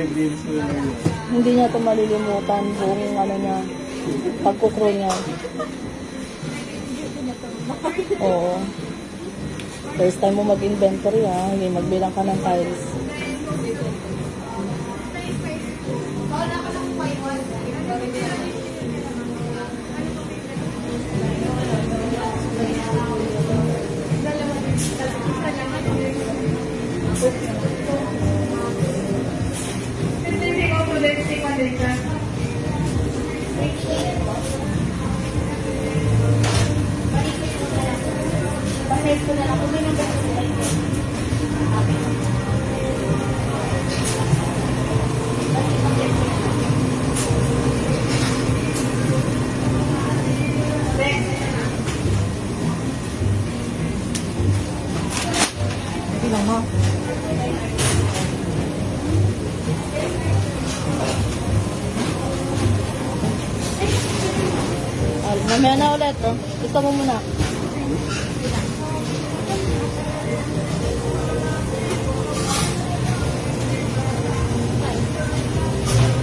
nag-reels mo na yun. Hindi niya ito malilimutan buong ano niya, pagkukro niya. Oo. First time mo mag-inventory hindi magbilang ka ng tiles. Bilang mo. Mamaya na ulit, Ito mo muna.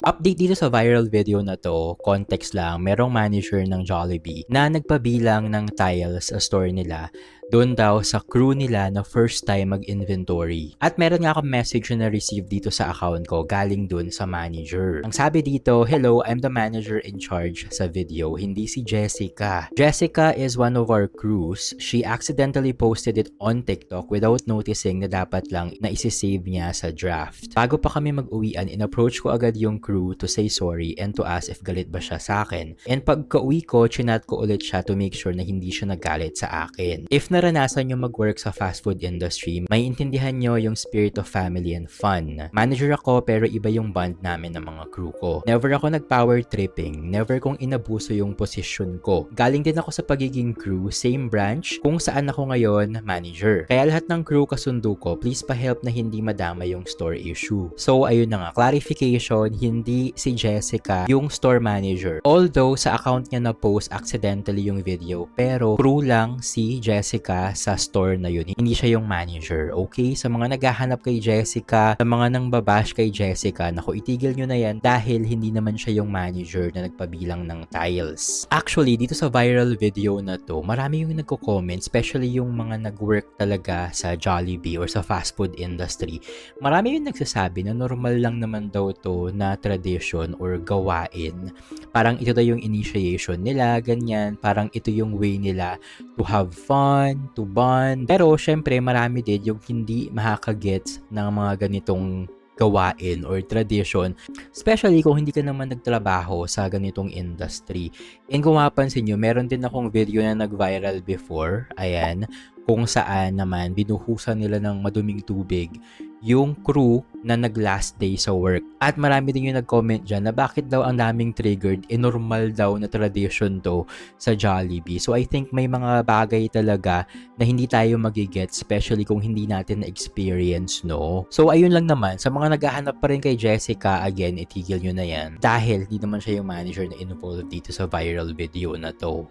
Update dito sa viral video na to, context lang, merong manager ng Jollibee na nagpabilang ng tiles sa store nila doon daw sa crew nila na first time mag-inventory. At meron nga akong message na receive dito sa account ko galing doon sa manager. Ang sabi dito, "Hello, I'm the manager in charge sa video, hindi si Jessica. Jessica is one of our crews. She accidentally posted it on TikTok without noticing na dapat lang na isi-save niya sa draft. Bago pa kami mag-uwian, in-approach ko agad yung crew to say sorry and to ask if galit ba siya sa akin. And pagka-uwi ko, chinat ko ulit siya to make sure na hindi siya nagalit sa akin. If naranasan nyo mag-work sa fast food industry, may intindihan nyo yung spirit of family and fun. Manager ako pero iba yung bond namin ng mga crew ko. Never ako nag-power tripping, never kong inabuso yung posisyon ko. Galing din ako sa pagiging crew, same branch, kung saan ako ngayon, manager. Kaya lahat ng crew kasundo ko, please pa-help na hindi madama yung store issue." So ayun na nga, clarification, hindi si Jessica yung store manager. Although sa account niya na post accidentally yung video, pero crew lang si Jessica sa store na yun. Hindi siya yung manager. Okay? Sa mga naghahanap kay Jessica, sa mga nang babash kay Jessica, naku, itigil nyo na yan dahil hindi naman siya yung manager na nagpabilang ng tiles. Actually, dito sa viral video na to, marami yung nagko-comment, especially yung mga nag-work talaga sa Jollibee or sa fast food industry. Marami yung nagsasabi na normal lang naman daw to na tradition or gawain. Parang ito daw yung initiation nila, ganyan. Parang ito yung way nila to have fun, to bond. Pero syempre marami din yung hindi makakagets ng mga ganitong gawain or tradition, especially kung hindi ka naman nagtrabaho sa ganitong industry. And kung mapansin nyo, meron din akong video na nag-viral before, ayan, kung saan naman binuhusan nila ng maduming tubig yung crew na nag-last day sa work. At marami din yung nag-comment dyan na bakit daw ang daming triggered, normal daw na tradition to sa Jollibee. So I think may mga bagay talaga na hindi tayo magigets, especially kung hindi natin na-experience, no? So ayun lang naman, sa mga naghahanap pa rin kay Jessica, again, itigil nyo na yan. Dahil hindi naman siya yung manager na involved dito sa viral video na to.